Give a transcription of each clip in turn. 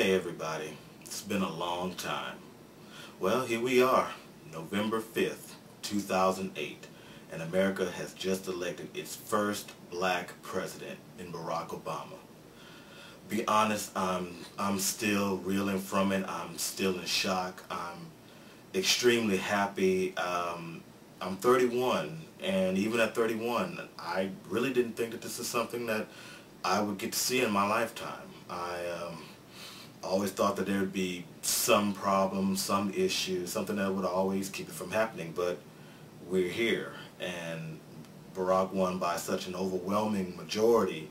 Hey everybody, it's been a long time. Well, here we are, November 5th, 2008, and America has just elected its first black president in Barack Obama. Be honest, I'm still reeling from it. I'm still in shock. I'm extremely happy. I'm 31, and even at 31, I really didn't think that this is something that I would get to see in my lifetime. I always thought that there would be some problem, some issue, something that would always keep it from happening, but we're here, and Barack won by such an overwhelming majority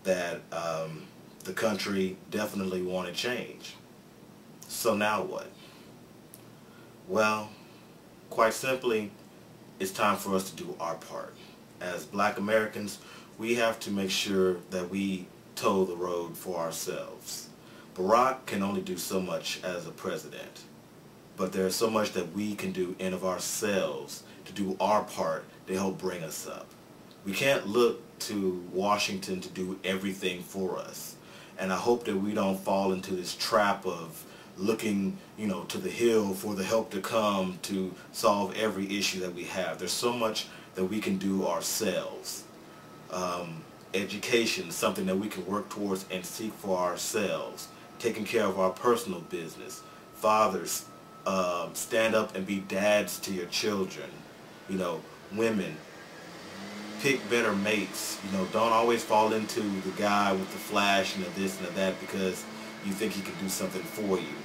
that the country definitely wanted change. So now what? Well, quite simply, it's time for us to do our part. As black Americans, we have to make sure that we toe the road for ourselves. Barack can only do so much as a president, but there's so much that we can do in of ourselves to do our part to help bring us up. We can't look to Washington to do everything for us, and I hope that we don't fall into this trap of looking, to the hill for the help to come to solve every issue that we have. There's so much that we can do ourselves. Education is something that we can work towards and seek for ourselves. Taking care of our personal business. Fathers, stand up and be dads to your children. Women, pick better mates. Don't always fall into the guy with the flash and the this and the that because you think he can do something for you.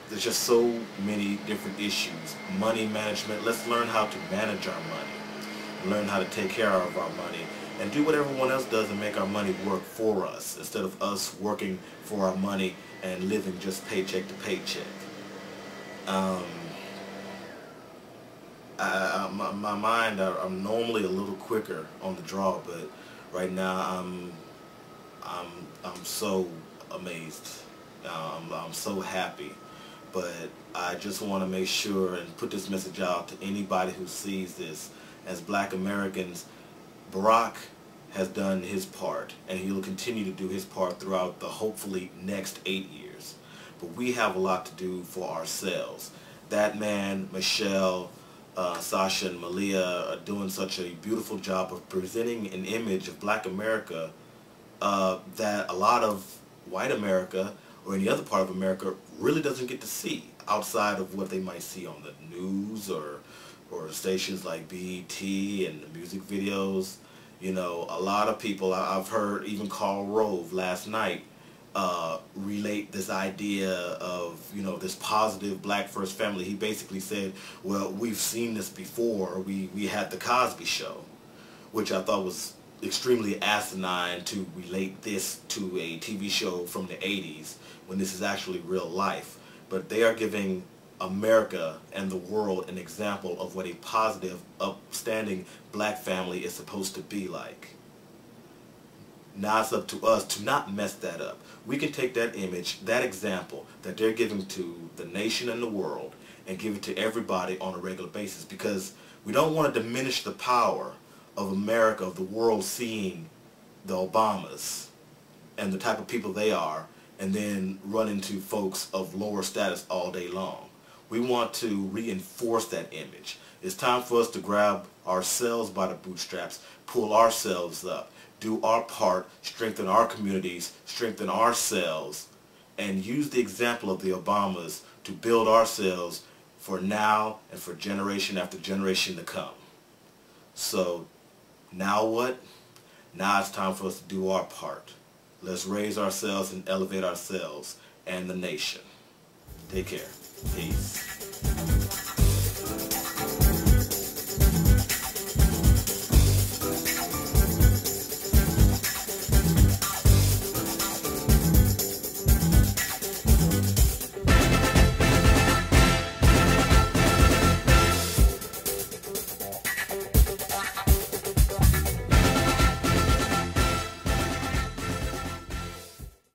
There's just so many different issues. Money management. Let's learn how to manage our money. Learn how to take care of our money. And do what everyone else does and make our money work for us instead of us working for our money and living just paycheck to paycheck. My mind, I'm normally a little quicker on the draw, but right now I'm so amazed. I'm so happy. But I just want to make sure and put this message out to anybody who sees this. As black Americans, Barack has done his part, and he will continue to do his part throughout the hopefully next 8 years. But we have a lot to do for ourselves. That man, Michelle, Sasha, and Malia are doing such a beautiful job of presenting an image of black America that a lot of white America or any other part of America really doesn't get to see outside of what they might see on the news or stations like BET and the music videos. A lot of people, I've heard even Karl Rove last night relate this idea of, this positive black first family. He basically said, well, we've seen this before. We had the Cosby Show, which I thought was extremely asinine to relate this to a TV show from the 80s when this is actually real life. But they are giving America and the world an example of what a positive, upstanding black family is supposed to be like. Now it's up to us to not mess that up. We can take that image, that example that they're giving to the nation and the world, and give it to everybody on a regular basis, because we don't want to diminish the power of America, of the world, seeing the Obamas and the type of people they are, and then run into folks of lower status all day long. We want to reinforce that image. It's time for us to grab ourselves by the bootstraps, pull ourselves up, do our part, strengthen our communities, strengthen ourselves, and use the example of the Obamas to build ourselves for now and for generation after generation to come. So, now what? Now it's time for us to do our part. Let's raise ourselves and elevate ourselves and the nation. Take care. Peace.